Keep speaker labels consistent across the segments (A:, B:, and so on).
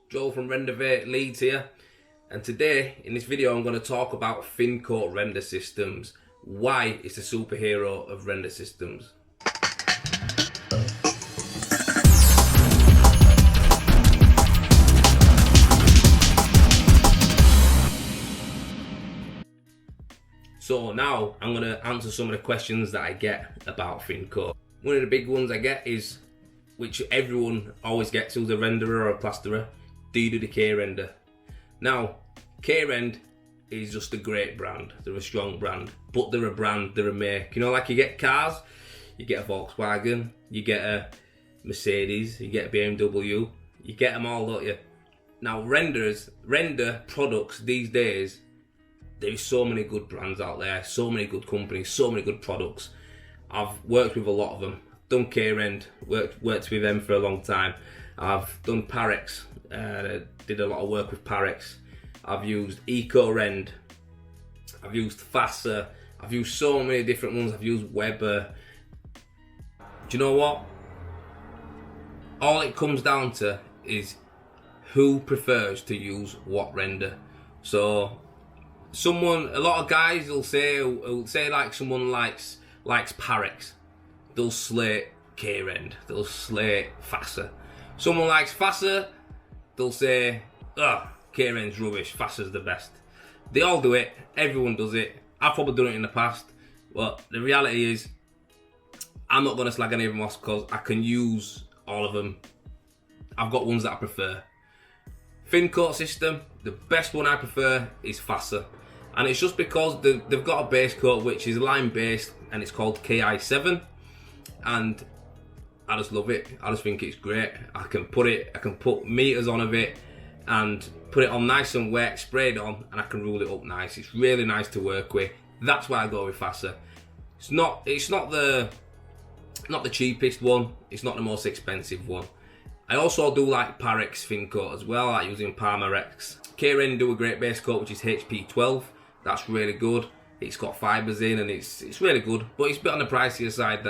A: Joel from Render Leeds here, and today in this video I'm going to talk about Thincoat Render systems. Why it's the superhero of render systems. So now I'm going to answer some of the questions that I get about Thincoat. One of the big ones I get is, which everyone always gets who's a renderer or a plasterer: do you do the K-Render? Now, Krend is just a great brand. They're a strong brand, but they're a brand, they're a make. You know, like you get cars, you get a Volkswagen, you get a Mercedes, you get a BMW, you get them all, don't you? Now, render products these days, there's so many good brands out there, so many good companies, so many good products. I've worked with a lot of them. Done Krend, worked with them for a long time. I've done Parex, did a lot of work with Parex. I've used Rend, I've used Fassa, I've used so many different ones. I've used Weber. Do you know what? All it comes down to is who prefers to use what render. So a lot of guys will say like someone likes Parex, they'll slate Krend, they'll slate Fassa. Someone likes Fassa, they'll say, Krend's rubbish, Fassa's the best. They all do it, everyone does it. I've probably done it in the past, but the reality is, I'm not going to slag any of them off because I can use all of them. I've got ones that I prefer. Thincoat system, the best one I prefer is Fassa. And it's just because they've got a base coat which is line based and it's called KI7. And I just love it. I just think it's great. I can put meters on of it and put it on nice and wet, spray it on, and I can rule it up nice. It's really nice to work with. That's why I go with Fassa. It's not the cheapest one. It's not the most expensive one. I also do like Parex Thincoat as well. I like using Parex. Krend do a great base coat which is HP12. That's really good. It's got fibres in and it's really good, but it's a bit on the pricier side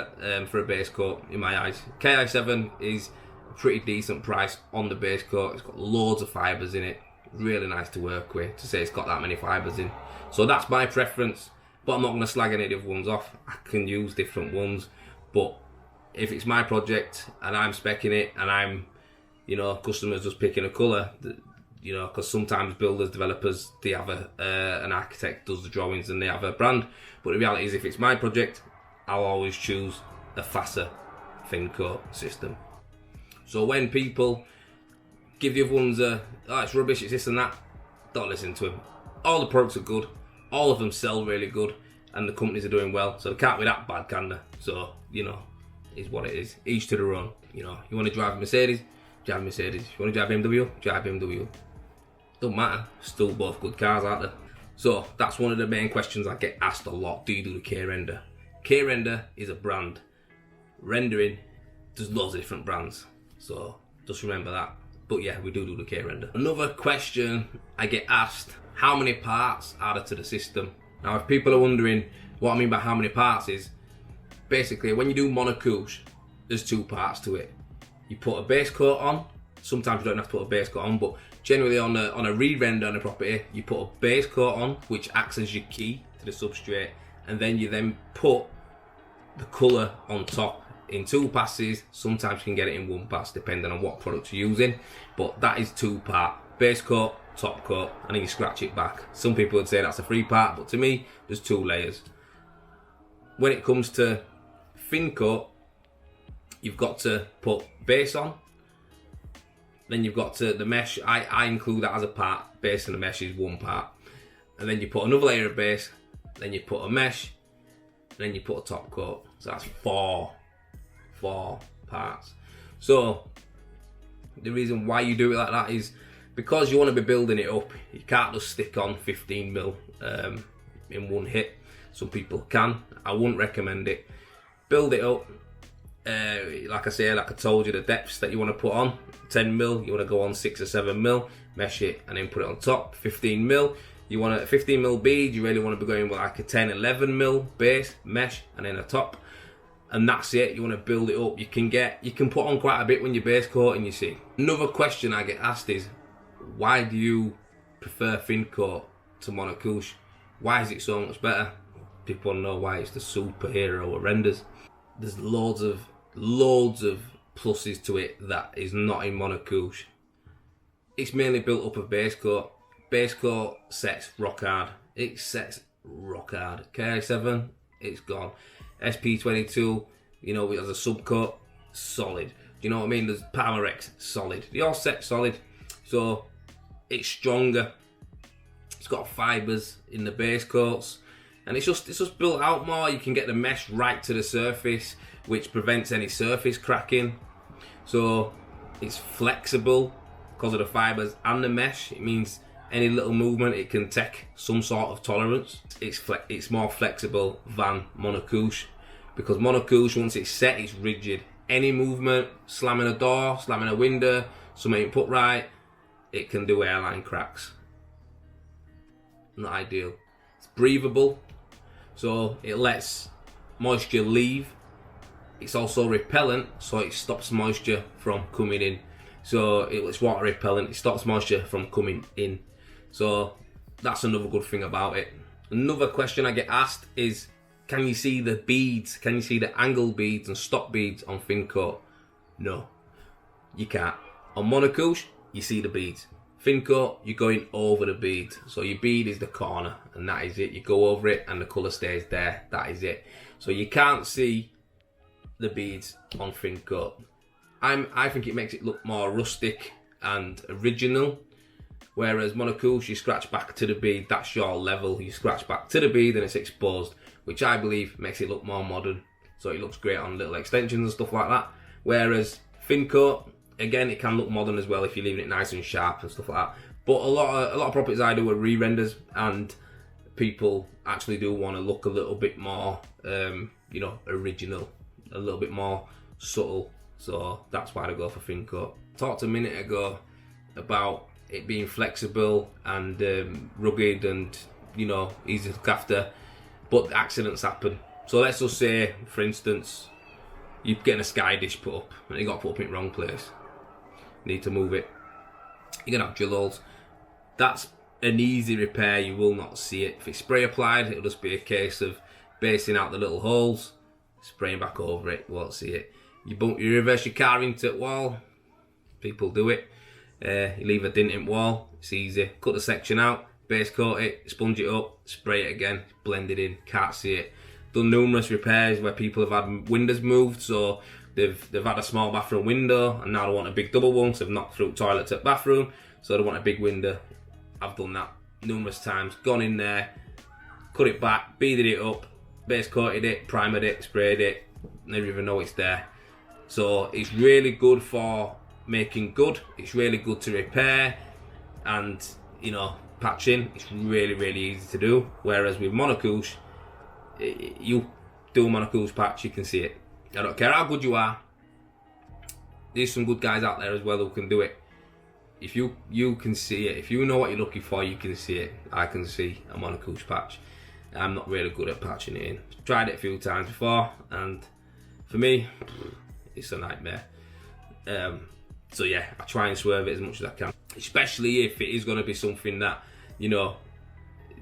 A: for a base coat in my eyes. KI7 is a pretty decent price on the base coat. It's got loads of fibres in it. Really nice to work with, to say it's got that many fibres in. So that's my preference, but I'm not going to slag any of the other ones off. I can use different ones, but if it's my project and I'm speccing it and I'm, customers just picking a colour, because sometimes builders, developers, they have an architect does the drawings and they have a brand. But the reality is, if it's my project, I'll always choose a Fassa Thincoat system. So when people give the other ones it's rubbish, it's this and that, don't listen to them. All the products are good, all of them sell really good, and the companies are doing well, so they can't be that bad, can they? So, is what it is. Each to their own. You want to drive a Mercedes, drive a Mercedes. You want to drive BMW, drive BMW. Don't matter, still both good cars, aren't they? So that's one of the main questions I get asked a lot. Do you do the K-Render? K-Render is a brand. Rendering, there's loads of different brands, so just remember that. But yeah, we do the K-Render. Another question I get asked: how many parts are there to the system? Now, if people are wondering what I mean by how many parts is, basically when you do monocouche, there's two parts to it. You put a base coat on. Sometimes you don't have to put a base coat on, but generally on a re-render on a property, you put a base coat on, which acts as your key to the substrate, and then you put the colour on top in two passes. Sometimes you can get it in one pass depending on what product you're using, but that is two part: base coat, top coat, and then you scratch it back. Some people would say that's a three part, but to me there's two layers. When it comes to Thincoat, you've got to put base on, then you've got the mesh. I include that as a part. Base and the mesh is one part, and then you put another layer of base, then you put a mesh, then you put a top coat. So that's four parts. So the reason why you do it like that is because you want to be building it up. You can't just stick on 15mm in one hit. Some people can. I wouldn't recommend it. Build it up. Like I told you, the depths that you want to put on, 10mm, you want to go on 6 or 7mm, mesh it and then put it on top. 15mm, you want a 15mm bead, you really want to be going with like a 10, 11mm base, mesh, and then a top. And that's it. You want to build it up. You can put on quite a bit when you're base coating, you see. Another question I get asked is, why do you prefer Thincoat to monocouche? Why is it so much better? People want to know why it's the superhero of renders. There's loads of pluses to it that is not in monocouche. It's mainly built up of base coat. Base coat sets rock hard. It sets rock hard. KI7, it's gone. SP22, you know, as a subcoat, solid. Do you know what I mean? There's Parex, solid. They all set solid. So it's stronger. It's got fibres in the base coats, and it's just built out more. You can get the mesh right to the surface, which prevents any surface cracking. So it's flexible because of the fibres and the mesh. It means any little movement, it can take some sort of tolerance. It's more flexible than monocouche, because monocouche, once it's set, it's rigid. Any movement, slamming a door, slamming a window, something ain't put right, it can do airline cracks. Not ideal. It's breathable, so it lets moisture leave. It's also repellent, so it stops moisture from coming in. So it's water repellent, it stops moisture from coming in. So that's another good thing about it. Another question I get asked is, can you see the beads? Can you see the angle beads and stop beads on Thincoat? No, you can't. On monocouche, you see the beads. Thincoat, you're going over the bead. So your bead is the corner, and that is it. You go over it and the colour stays there. That is it. So you can't see the beads on Thincoat. I think it makes it look more rustic and original. Whereas monocouche, you scratch back to the bead, that's your level. You scratch back to the bead and it's exposed, which I believe makes it look more modern. So it looks great on little extensions and stuff like that. Whereas Thincoat, again, it can look modern as well if you're leaving it nice and sharp and stuff like that. But a lot of properties I do are re-renders, and people actually do want to look a little bit more, you know, original, a little bit more subtle. So that's why I go for Thincoat. Talked a minute ago about it being flexible and rugged and, you know, easy to look after, but accidents happen. So let's just say, for instance, you're getting a sky dish put up and you got put up in the wrong place. You need to move it. You're gonna have drill holes. That's an easy repair. You will not see it. If it's spray applied, it'll just be a case of basing out the little holes, spraying back over it. You won't see it. You reverse your car into the wall. People do it. You leave a dent in the wall. It's easy. Cut the section out, base coat it, sponge it up, spray it again, blend it in. Can't see it. Done numerous repairs where people have had windows moved, so they've had a small bathroom window and now they want a big double one, so they've knocked through toilet to bathroom, so they want a big window. I've done that numerous times. Gone in there, cut it back, beaded it up, base coated it, primered it, sprayed it, never even know it's there. So it's really good for making good. It's really good to repair, and, you know, patching. It's really, really easy to do. Whereas with monocouche, you do a monocouche patch, you can see it. I don't care how good you are. There's some good guys out there as well who can do it. If you can see it, if you know what you're looking for, you can see it. I can see a monocouche patch. I'm not really good at patching it in. Tried it a few times before, and for me, it's a nightmare. So yeah, I try and swerve it as much as I can, especially if it is going to be something that, you know,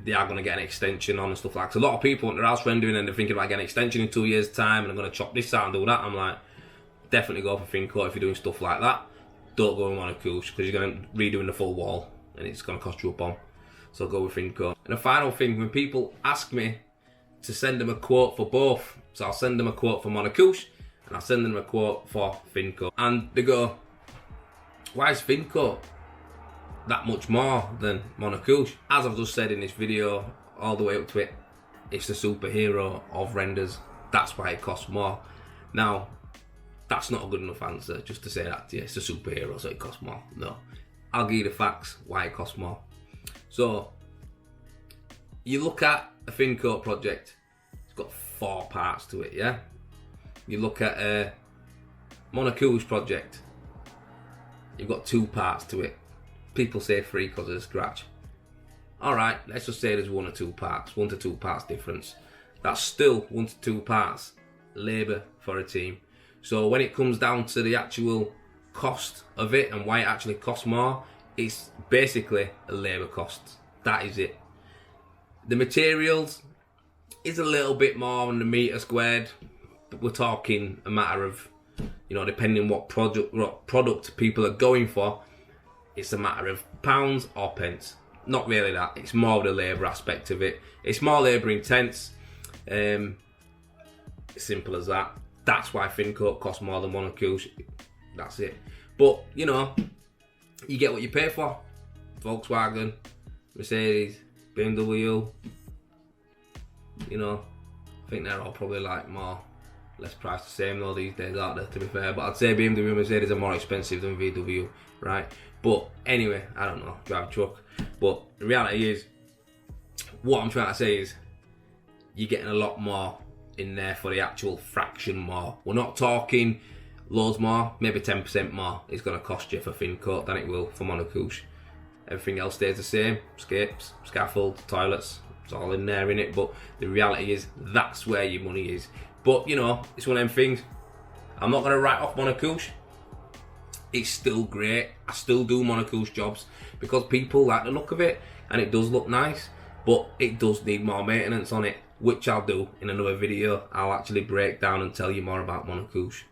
A: they are going to get an extension on and stuff like that. So a lot of people want their house rendering and they're thinking about getting an extension in 2 years' time, and I'm going to chop this out and do that. I'm like, definitely go for Thincoat if you're doing stuff like that. Don't go in monocouche, because you're going to redoing the full wall and it's going to cost you a bomb. So go with Thincoat. And the final thing, when people ask me to send them a quote for both, so I'll send them a quote for monocouche and I'll send them a quote for Thincoat, and they go, why is Thincoat that much more than monocouche? As I've just said in this video, all the way up to it, it's the superhero of renders. That's why it costs more. Now, that's not a good enough answer just to say that to you. It's a superhero, so it costs more. No, I'll give you the facts why it costs more. So you look at a Thincoat project, it's got 4 parts to it, yeah? You look at a monocouche project, you've got 2 parts to it. People say 3 because of the scratch. Alright, let's just say there's 1 or 2 parts, 1 to 2 parts difference. That's still 1 to 2 parts labour for a team. So when it comes down to the actual cost of it and why it actually costs more, it's basically a labour cost. That is it. The materials is a little bit more on the metre squared, but we're talking a matter of, you know, depending what product people are going for, it's a matter of pounds or pence. Not really that. It's more the labour aspect of it. It's more labour intense. Simple as that. That's why Thincoat costs more than monocouche. That's it. But, you know, you get what you pay for. Volkswagen, Mercedes, BMW, you know, I think they're all probably like more, less priced the same though these days, aren't they, to be fair. But I'd say BMW and Mercedes are more expensive than VW, right? But anyway, I don't know, drive a truck. But the reality is, what I'm trying to say is, you're getting a lot more in there for the actual fraction more. We're not talking loads more, maybe 10% more it's going to cost you for Thincoat than it will for monocouche. Everything else stays the same, scapes, scaffold, toilets, it's all in there, innit? But the reality is, that's where your money is. But, you know, it's one of them things, I'm not going to write off monocouche. It's still great. I still do monocouche jobs because people like the look of it and it does look nice, but it does need more maintenance on it, which I'll do in another video. I'll actually break down and tell you more about monocouche.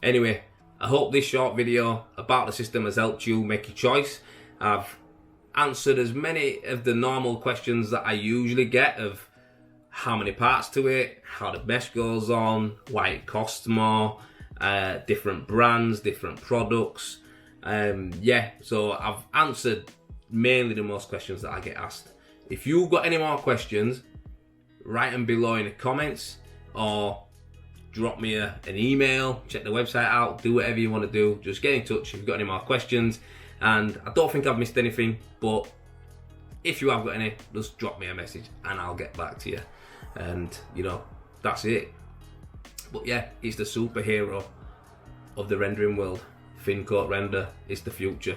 A: Anyway, I hope this short video about the system has helped you make your choice. I've answered as many of the normal questions that I usually get of how many parts to it, how the mesh goes on, why it costs more, different brands, different products. Yeah, so I've answered mainly the most questions that I get asked. If you've got any more questions, write them below in the comments or drop me an email, check the website out, do whatever you want to do. Just get in touch if you've got any more questions. And I don't think I've missed anything, but if you have got any, just drop me a message and I'll get back to you. And, you know, that's it. But yeah, it's the superhero of the rendering world. Thincoat Render is the future.